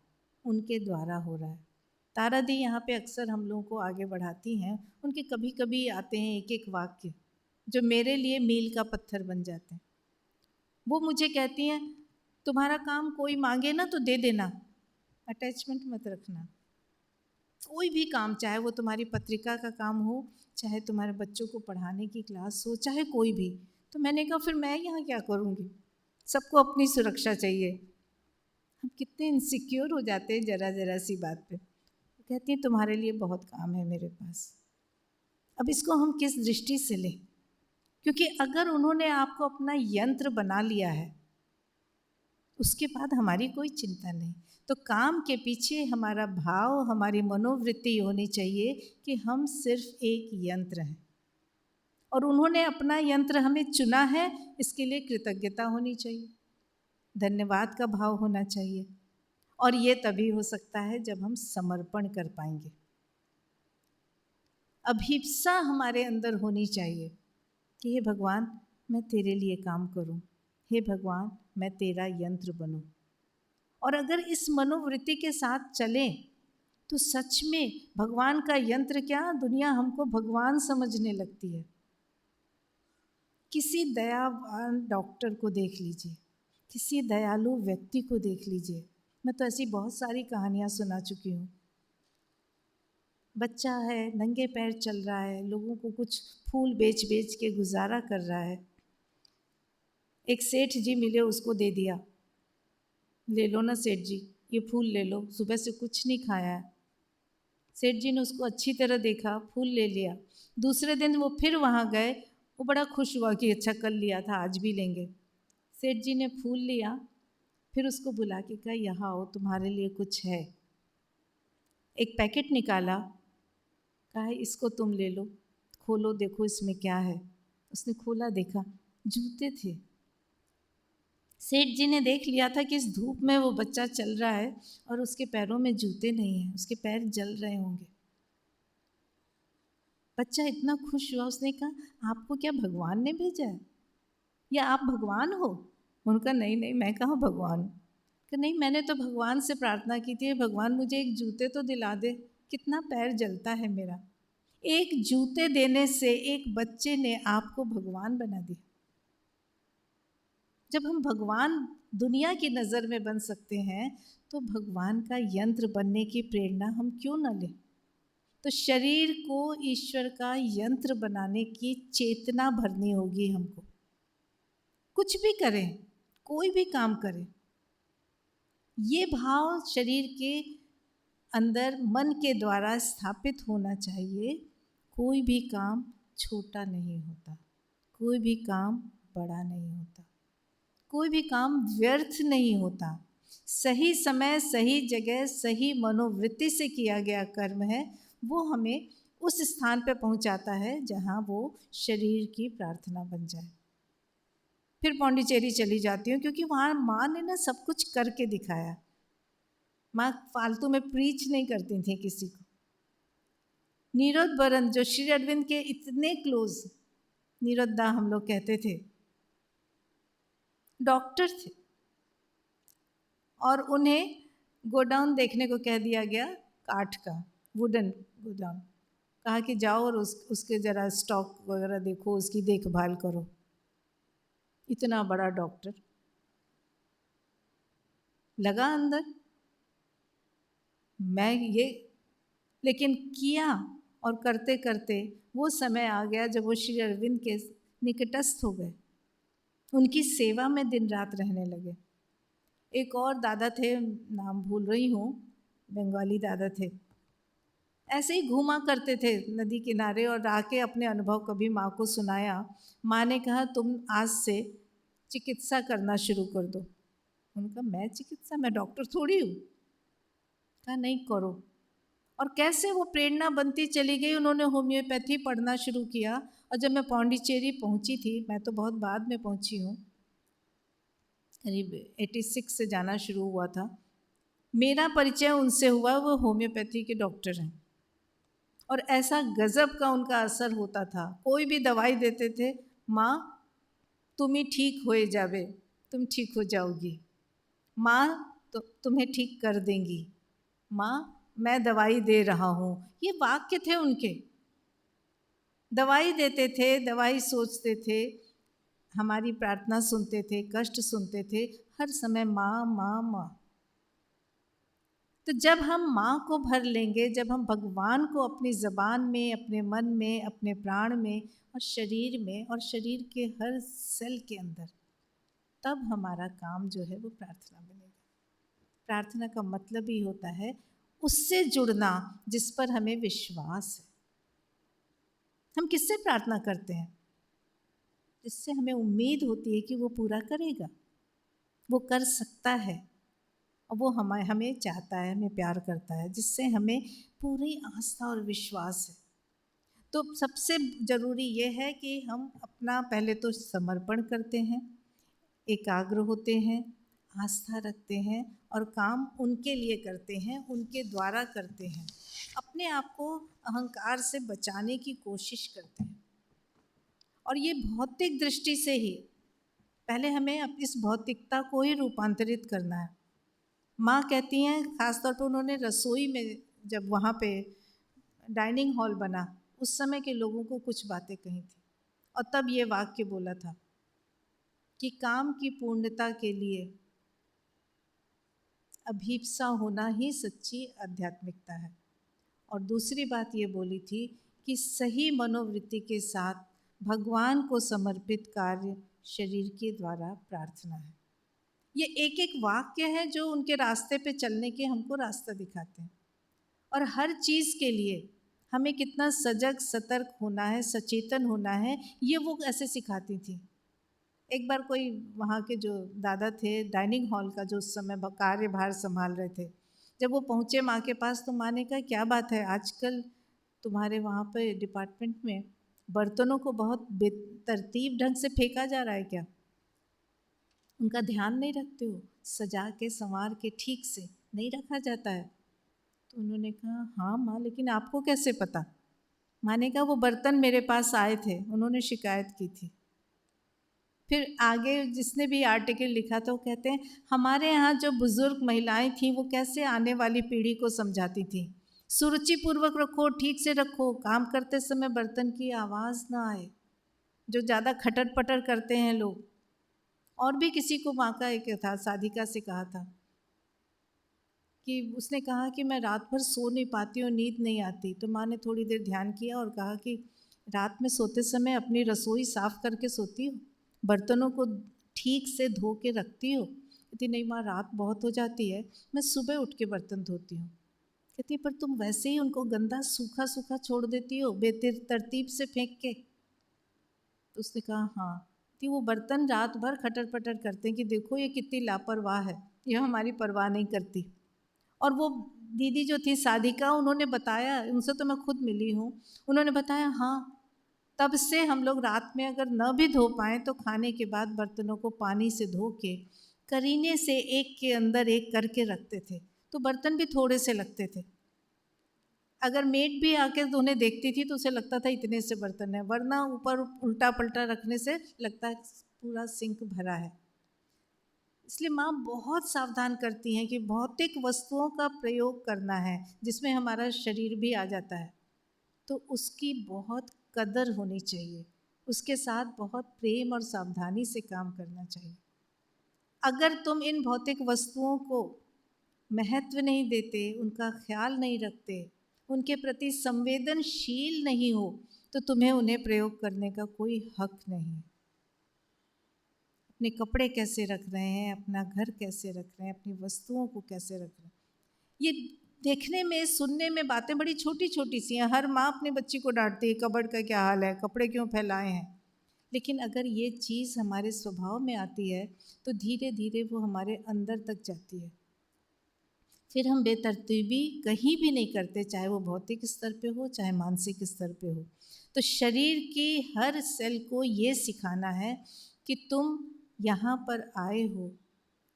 Speaker 1: उनके द्वारा हो रहा है। तारा दी यहाँ पे अक्सर हम लोगों को आगे बढ़ाती हैं, उनके कभी कभी आते हैं एक एक वाक्य जो मेरे लिए मील का पत्थर बन जाते हैं। वो मुझे कहती हैं तुम्हारा काम कोई मांगे ना तो दे देना, अटैचमेंट मत रखना। कोई भी काम, चाहे वो तुम्हारी पत्रिका का काम हो, चाहे तुम्हारे बच्चों को पढ़ाने की क्लास हो, चाहे कोई भी। तो मैंने कहा फिर मैं यहाँ क्या करूँगी, सबको अपनी सुरक्षा चाहिए। हम कितने इनसिक्योर हो जाते हैं जरा जरा सी बात पे। वो कहती हैं तुम्हारे लिए बहुत काम है मेरे पास। अब इसको हम किस दृष्टि से लें, क्योंकि अगर उन्होंने आपको अपना यंत्र बना लिया है उसके बाद हमारी कोई चिंता नहीं। तो काम के पीछे हमारा भाव, हमारी मनोवृत्ति होनी चाहिए कि हम सिर्फ एक यंत्र हैं और उन्होंने अपना यंत्र हमें चुना है, इसके लिए कृतज्ञता होनी चाहिए, धन्यवाद का भाव होना चाहिए। और ये तभी हो सकता है जब हम समर्पण कर पाएंगे। अभिप्सा हमारे अंदर होनी चाहिए कि हे भगवान मैं तेरे लिए काम करूं, हे भगवान मैं तेरा यंत्र बनूं। और अगर इस मनोवृत्ति के साथ चलें तो सच में भगवान का यंत्र क्या, दुनिया हमको भगवान समझने लगती है। किसी दयावान डॉक्टर को देख लीजिए, किसी दयालु व्यक्ति को देख लीजिए। मैं तो ऐसी बहुत सारी कहानियाँ सुना चुकी हूँ। बच्चा है, नंगे पैर चल रहा है, लोगों को कुछ फूल बेच बेच के गुजारा कर रहा है। एक सेठ जी मिले, उसको दे दिया, ले लो ना सेठ जी ये फूल ले लो, सुबह से कुछ नहीं खाया है। सेठ जी ने उसको अच्छी तरह देखा, फूल ले लिया। दूसरे दिन वो फिर वहाँ गए, वो बड़ा खुश हुआ कि अच्छा कल लिया था आज भी लेंगे। सेठ जी ने फूल लिया, फिर उसको बुला के कहा यहाँ आओ तुम्हारे लिए कुछ है। एक पैकेट निकाला, कहा इसको तुम ले लो, खोलो देखो इसमें क्या है। उसने खोला, देखा जूते थे। सेठ जी ने देख लिया था कि इस धूप में वो बच्चा चल रहा है और उसके पैरों में जूते नहीं हैं, उसके पैर जल रहे होंगे। बच्चा इतना खुश हुआ, उसने कहा आपको क्या भगवान ने भेजा है या आप भगवान हो? उनका नहीं नहीं मैं कहाँ भगवान हूँ। कि नहीं मैंने तो भगवान से प्रार्थना की थी भगवान मुझे एक जूते तो दिला दे, कितना पैर जलता है मेरा। एक जूते देने से एक बच्चे ने आपको भगवान बना दिया। जब हम भगवान दुनिया की नज़र में बन सकते हैं तो भगवान का यंत्र बनने की प्रेरणा हम क्यों न लें। तो शरीर को ईश्वर का यंत्र बनाने की चेतना भरनी होगी हमको। कुछ भी करें, कोई भी काम करें, ये भाव शरीर के अंदर मन के द्वारा स्थापित होना चाहिए। कोई भी काम छोटा नहीं होता, कोई भी काम बड़ा नहीं होता। कोई भी काम व्यर्थ नहीं होता। सही समय, सही जगह, सही मनोवृत्ति से किया गया कर्म है, वो हमें उस स्थान पे पहुंचाता है जहाँ वो शरीर की प्रार्थना बन जाए। फिर पौंडीचेरी चली जाती हूँ क्योंकि वहाँ माँ ने ना सब कुछ करके दिखाया। माँ फालतू में प्रीच नहीं करती थी किसी को। नीरोद बरन जो श्री अरविंद के इतने क्लोज, नीरोदा हम लोग कहते थे, डॉक्टर थे और उन्हें गोडाउन देखने को कह दिया गया, काठ का, वुडन गोडाउन। कहा कि जाओ और उसके ज़रा स्टॉक वगैरह देखो, उसकी देखभाल करो। इतना बड़ा डॉक्टर लगा अंदर, मैं ये, लेकिन किया और करते करते वो समय आ गया जब वो श्री अरविंद के निकटस्थ हो गए, उनकी सेवा में दिन रात रहने लगे। एक और दादा थे, नाम भूल रही हूँ, बंगाली दादा थे, ऐसे ही घूमा करते थे नदी किनारे और आके अपने अनुभव कभी माँ को सुनाया। माँ ने कहा तुम आज से चिकित्सा करना शुरू कर दो। उनका मैं चिकित्सा, मैं डॉक्टर थोड़ी हूँ। कहा नहीं करो। और कैसे वो प्रेरणा बनती चली गई, उन्होंने होम्योपैथी पढ़ना शुरू किया। और जब मैं पौंडीचेरी पहुँची थी, मैं तो बहुत बाद में पहुँची हूँ, करीब 86 से जाना शुरू हुआ था, मेरा परिचय उनसे हुआ। वो होम्योपैथी के डॉक्टर हैं और ऐसा गजब का उनका असर होता था। कोई भी दवाई देते थे, माँ तुम ही ठीक होए जावे, तुम ठीक हो जाओगी, माँ तो तुम्हें ठीक कर देंगी, माँ मैं दवाई दे रहा हूँ। ये वाक्य थे उनके। दवाई देते थे, दवाई सोचते थे, हमारी प्रार्थना सुनते थे, कष्ट सुनते थे, हर समय माँ माँ माँ। तो जब हम माँ को भर लेंगे, जब हम भगवान को अपनी ज़बान में, अपने मन में, अपने प्राण में और शरीर में और शरीर के हर सेल के अंदर, तब हमारा काम जो है वो प्रार्थना बनेगा। प्रार्थना का मतलब ही होता है उससे जुड़ना जिस पर हमें विश्वास है। हम किससे प्रार्थना करते हैं? जिससे हमें उम्मीद होती है कि वो पूरा करेगा, वो कर सकता है और वो हमें चाहता है, हमें प्यार करता है, जिससे हमें पूरी आस्था और विश्वास है। तो सबसे ज़रूरी ये है कि हम अपना पहले तो समर्पण करते हैं, एकाग्र होते हैं, आस्था रखते हैं और काम उनके लिए करते हैं, उनके द्वारा करते हैं। अपने आप को अहंकार से बचाने की कोशिश करते हैं। और ये भौतिक दृष्टि से ही, पहले हमें इस भौतिकता को ही रूपांतरित करना है। माँ कहती हैं, ख़ासतौर पर उन्होंने रसोई में जब वहाँ पे डाइनिंग हॉल बना, उस समय के लोगों को कुछ बातें कही थी और तब ये वाक्य बोला था कि काम की पूर्णता के लिए अभीप्सा होना ही सच्ची आध्यात्मिकता है। और दूसरी बात ये बोली थी कि सही मनोवृत्ति के साथ भगवान को समर्पित कार्य शरीर के द्वारा प्रार्थना है। ये एक एक वाक्य है जो उनके रास्ते पे चलने के हमको रास्ता दिखाते हैं। और हर चीज़ के लिए हमें कितना सजग सतर्क होना है, सचेतन होना है, ये वो ऐसे सिखाती थी। एक बार कोई वहाँ के जो दादा थे, डाइनिंग हॉल का जो उस समय कार्यभार संभाल रहे थे, जब वो पहुँचे माँ के पास तो माँ ने कहा क्या बात है, आजकल तुम्हारे वहाँ पे डिपार्टमेंट में बर्तनों को बहुत बेतरतीब ढंग से फेंका जा रहा है क्या? उनका ध्यान नहीं रखते हो? सजा के संवार के ठीक से नहीं रखा जाता है? तो उन्होंने कहा हाँ माँ, लेकिन आपको कैसे पता? माँ ने कहा वो बर्तन मेरे पास आए थे, उन्होंने शिकायत की थी। फिर आगे जिसने भी आर्टिकल लिखा था वो कहते हैं हमारे यहाँ जो बुज़ुर्ग महिलाएं थीं वो कैसे आने वाली पीढ़ी को समझाती थीं, सुरुचिपूर्वक रखो, ठीक से रखो, काम करते समय बर्तन की आवाज़ ना आए। जो ज़्यादा खटर पटर करते हैं लोग। और भी किसी को माँ का एक था, साधिका से कहा था कि उसने कहा कि मैं रात भर सो नहीं पाती हूँ, नींद नहीं आती। तो माँ ने थोड़ी देर ध्यान किया और कहा कि रात में सोते समय अपनी रसोई साफ़ करके सोती हो, बर्तनों को ठीक से धो के रखती हो? कहती नहीं माँ, रात बहुत हो जाती है, मैं सुबह उठ के बर्तन धोती हूँ। कहती पर तुम वैसे ही उनको गंदा सूखा सूखा छोड़ देती हो, बेतरतीब से फेंक के। तो उसने कहा हाँ, कि वो बर्तन रात भर खटर पटर करते हैं कि देखो ये कितनी लापरवाह है, ये हमारी परवाह नहीं करती। और वो दीदी जो थी साधिका, उन्होंने बताया, उनसे तो मैं खुद मिली हूँ, उन्होंने बताया हाँ, तब से हम लोग रात में अगर न भी धो पाएँ तो खाने के बाद बर्तनों को पानी से धो के करीने से एक के अंदर एक करके रखते थे, तो बर्तन भी थोड़े से लगते थे। अगर मेड भी आके उन्हें देखती थी तो उसे लगता था इतने से बर्तन है, वरना ऊपर उल्टा पलटा रखने से लगता है पूरा सिंक भरा है। इसलिए माँ बहुत सावधान करती हैं कि भौतिक वस्तुओं का प्रयोग करना है जिसमें हमारा शरीर भी आ जाता है, तो उसकी बहुत कदर होनी चाहिए, उसके साथ बहुत प्रेम और सावधानी से काम करना चाहिए। अगर तुम इन भौतिक वस्तुओं को महत्व नहीं देते, उनका ख्याल नहीं रखते, उनके प्रति संवेदनशील नहीं हो, तो तुम्हें उन्हें प्रयोग करने का कोई हक नहीं। अपने कपड़े कैसे रख रहे हैं, अपना घर कैसे रख रहे हैं, अपनी वस्तुओं को कैसे रख रहे हैं, ये देखने में सुनने में बातें बड़ी छोटी छोटी सी हैं। हर माँ अपने बच्ची को डांटती है, कबर्ड का क्या हाल है, कपड़े क्यों फैलाए हैं। लेकिन अगर ये चीज़ हमारे स्वभाव में आती है तो धीरे धीरे वो हमारे अंदर तक जाती है, फिर हम बेतरतीबी कहीं भी नहीं करते, चाहे वो भौतिक स्तर पे हो चाहे मानसिक स्तर पे हो। तो शरीर की हर सेल को ये सिखाना है कि तुम यहाँ पर आए हो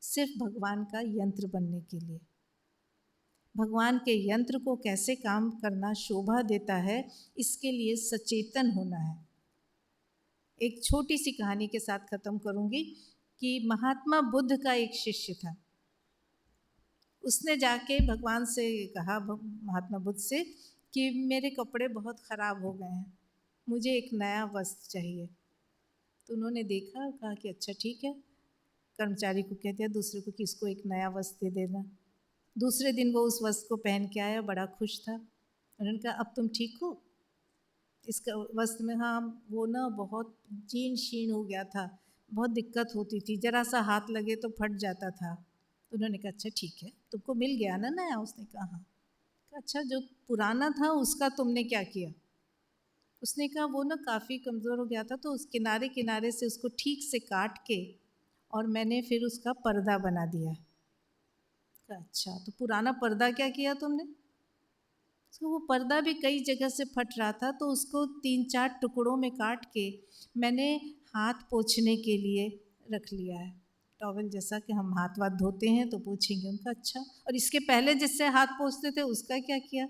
Speaker 1: सिर्फ भगवान का यंत्र बनने के लिए। भगवान के यंत्र को कैसे काम करना शोभा देता है, इसके लिए सचेतन होना है। एक छोटी सी कहानी के साथ ख़त्म करूँगी कि महात्मा बुद्ध का एक शिष्य था। उसने जाके भगवान से कहा, महात्मा बुद्ध से, कि मेरे कपड़े बहुत ख़राब हो गए हैं, मुझे एक नया वस्त्र चाहिए। तो उन्होंने देखा, कहा कि अच्छा ठीक है, कर्मचारी को कह दिया दूसरे को कि इसको एक नया वस्त्र दे देना। दूसरे दिन वो उस वस्त्र को पहन के आया, बड़ा खुश था। उन्होंने कहा अब तुम ठीक हो? इसका वस्त्र में, हाँ वो ना बहुत जीर्ण शीर्ण हो गया था, बहुत दिक्कत होती थी, जरा सा हाथ लगे तो फट जाता था। तो उन्होंने कहा अच्छा ठीक है, तुमको मिल गया ना नया? उसने कहा हाँ। कहा अच्छा जो पुराना था उसका तुमने क्या किया? उसने कहा वो ना काफ़ी कमज़ोर हो गया था, तो उस किनारे किनारे से उसको ठीक से काट के और मैंने फिर उसका पर्दा बना दिया। कहा अच्छा, तो पुराना पर्दा क्या किया तुमने? तो वो पर्दा भी कई जगह से फट रहा था, तो उसको 3-4 टुकड़ों में काट के मैंने हाथ पोंछने के लिए रख लिया है। टॉवल जैसा कि हम हाथ वाथ धोते हैं तो पोंछेंगे। उनका अच्छा, और इसके पहले जिससे हाथ पोंछते थे उसका क्या किया?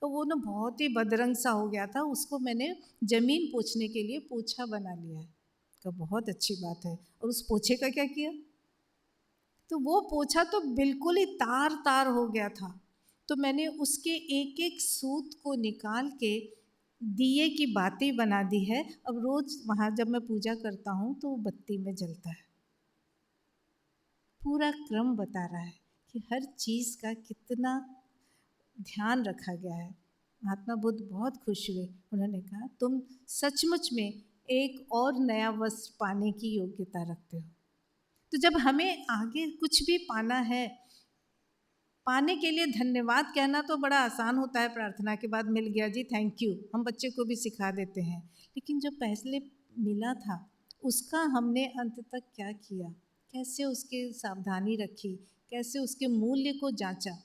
Speaker 1: तो वो ना बहुत ही बदरंग सा हो गया था, उसको मैंने ज़मीन पोंछने के लिए पोछा बना लिया है। तो बहुत अच्छी बात है। और उस पोछे का क्या किया? तो वो पोछा तो बिल्कुल ही तार तार हो गया था, तो मैंने उसके एक एक सूत को निकाल के दिए की बाती बना दी है। अब रोज़ वहाँ जब मैं पूजा करता हूँ तो वो बत्ती में जलता है। पूरा क्रम बता रहा है कि हर चीज़ का कितना ध्यान रखा गया है। महात्मा बुद्ध बहुत खुश हुए, उन्होंने कहा तुम सचमुच में एक और नया वस्त्र पाने की योग्यता रखते हो। तो जब हमें आगे कुछ भी पाना है, पाने के लिए धन्यवाद कहना तो बड़ा आसान होता है, प्रार्थना के बाद मिल गया जी थैंक यू, हम बच्चे को भी सिखा देते हैं। लेकिन जो पहले मिला था उसका हमने अंत तक क्या किया, कैसे उसकी सावधानी रखी, कैसे उसके मूल्य को जांचा,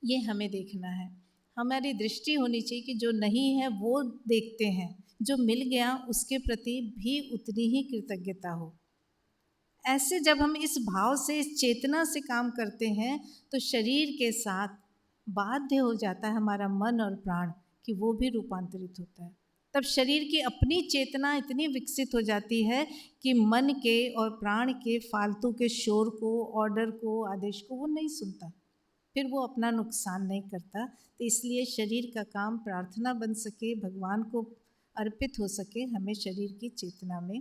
Speaker 1: ये हमें देखना है। हमारी दृष्टि होनी चाहिए कि जो नहीं है वो देखते हैं, जो मिल गया उसके प्रति भी उतनी ही कृतज्ञता हो। ऐसे जब हम इस भाव से, इस चेतना से काम करते हैं तो शरीर के साथ बाध्य हो जाता है हमारा मन और प्राण कि वो भी रूपांतरित होता है। तब शरीर की अपनी चेतना इतनी विकसित हो जाती है कि मन के और प्राण के फालतू के शोर को, ऑर्डर को, आदेश को वो नहीं सुनता, फिर वो अपना नुकसान नहीं करता। तो इसलिए शरीर का काम प्रार्थना बन सके, भगवान को अर्पित हो सके, हमें शरीर की चेतना में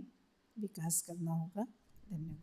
Speaker 1: विकास करना होगा। धन्यवाद।